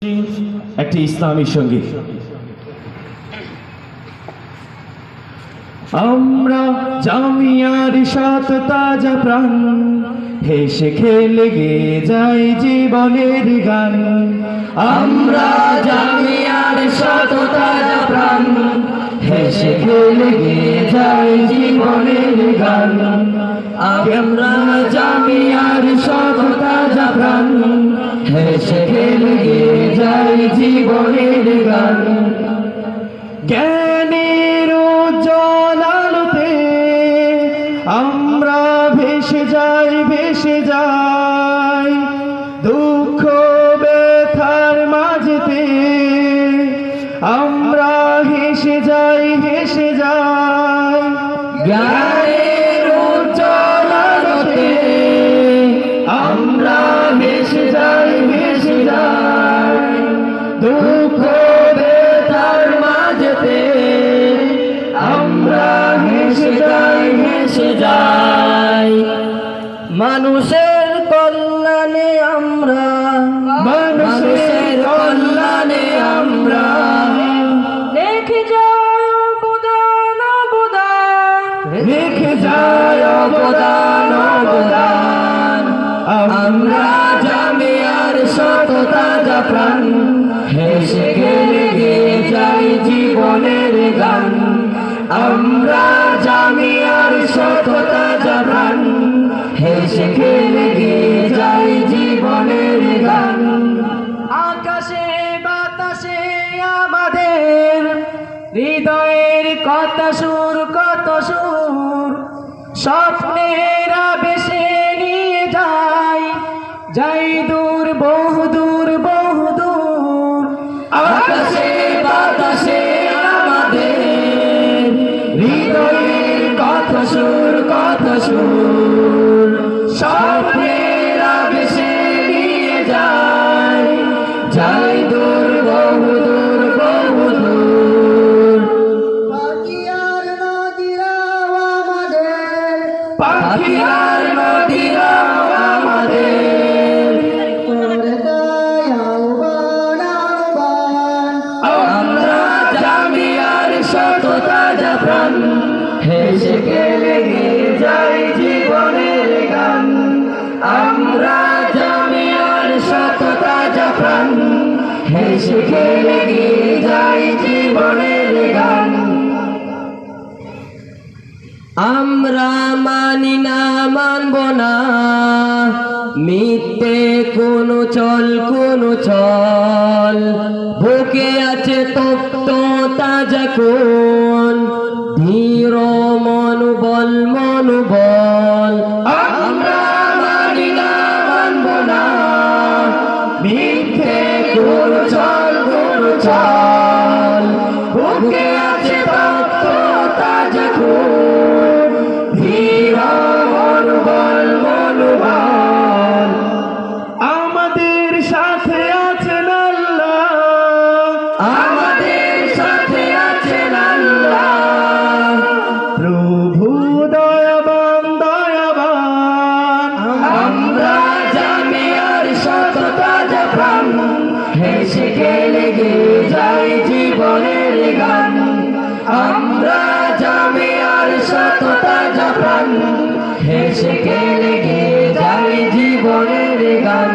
একটি ইসলামী সঙ্গীত। আমরা জামিয়ার সাত তাজা প্রাণ, হেসে খেলে গেয়ে যাই জীবনের গান। আমরা জামিয়ার সাত তাজা প্রাণ, হেসে খেলে গেয়ে যাই জীবনের গান। আমরা জামিয়ার সাত তাজা প্রাণ, হেসে খেলে গেয়ে যাই জীবনের গান। জ্ঞানের উজ্জ্বল আলোতে আমরা ভেসে যাই, ভেসে যাই দুঃখ ব্যথার মাঝেতে আমরা হেসে যাই, হেসে যাই। জ্ঞানের উজ্জ্বল আলোতে আমরা ভেসে যাই, ভেসে যাই দুঃখ ব্যথার মাঝেতে আমরা হেসে যাই, হেসে যাই। মানুষের কল্যাণে আমরা, মানুষের কল্যাণে আমরা রেখে যায় অবদান, অবদান রেখে যাই অবদান, অবদান। আমরা জামিয়ার শত তাজা প্রাণ, হেসে খেলে গেয়ে যাই জীবনের গান। আমরা জামিয়ার শত তাজা প্রাণ, হেসে খেলে গেয়ে যাই জীবনের গান। আকাশে বাতাসে আমাদের হৃদয়ের কত সুর, কত সুর স্বপ্নের আবেশে নিয়ে যাই, যাই দূর, বহু দূর, বহু দূর। আকাশে বাতাসে আমাদের হৃদয়ের কত সুর, কত সুর স্বপ্নের আবেশে নিয়ে যাই, যাই দূর, বহু দূর, বহু দূর। পাখিয়ার নদীরাও আমাদের, পাখিয়ার নদীরাও আমাদের করে দেয় আহ্বান, আহ্বান। আমরা জামিয়ার শত তাজা প্রাণ, হেসে খেলে গেয়ে যাই জীবনের গান। আমরা জামিয়ার শত তাজা প্রাণ, হেসে খেলে গেয়ে যাই জীবনের গান। আমরা মানি না, মানব না মিথ্যে কোনো চল, কোনো চল। বুকে আছে তপ্ত তাজা কোন, ধীর মনোবল, মনোবল। আমরা মানি না, মানব না মিথ্যে কোনো চল, কোনো চল। বুকে আছে তপ্ত তাজা কোন, ধীর মনোবল, মনোবল। আমাদের সাথে আছেন আল্লাহ, আমাদের সাথে আছেন আল্লাহ। প্রভু দয়াবান, দয়াবান। আমরা জামিয়ার শত তাজা প্রাণ, হেসে খেলে গেয়ে যাই জীবনের গান। আমরা জামিয়ার শত তাজা প্রাণ, হেসে খেলে গেয়ে যাই জীবনের গান।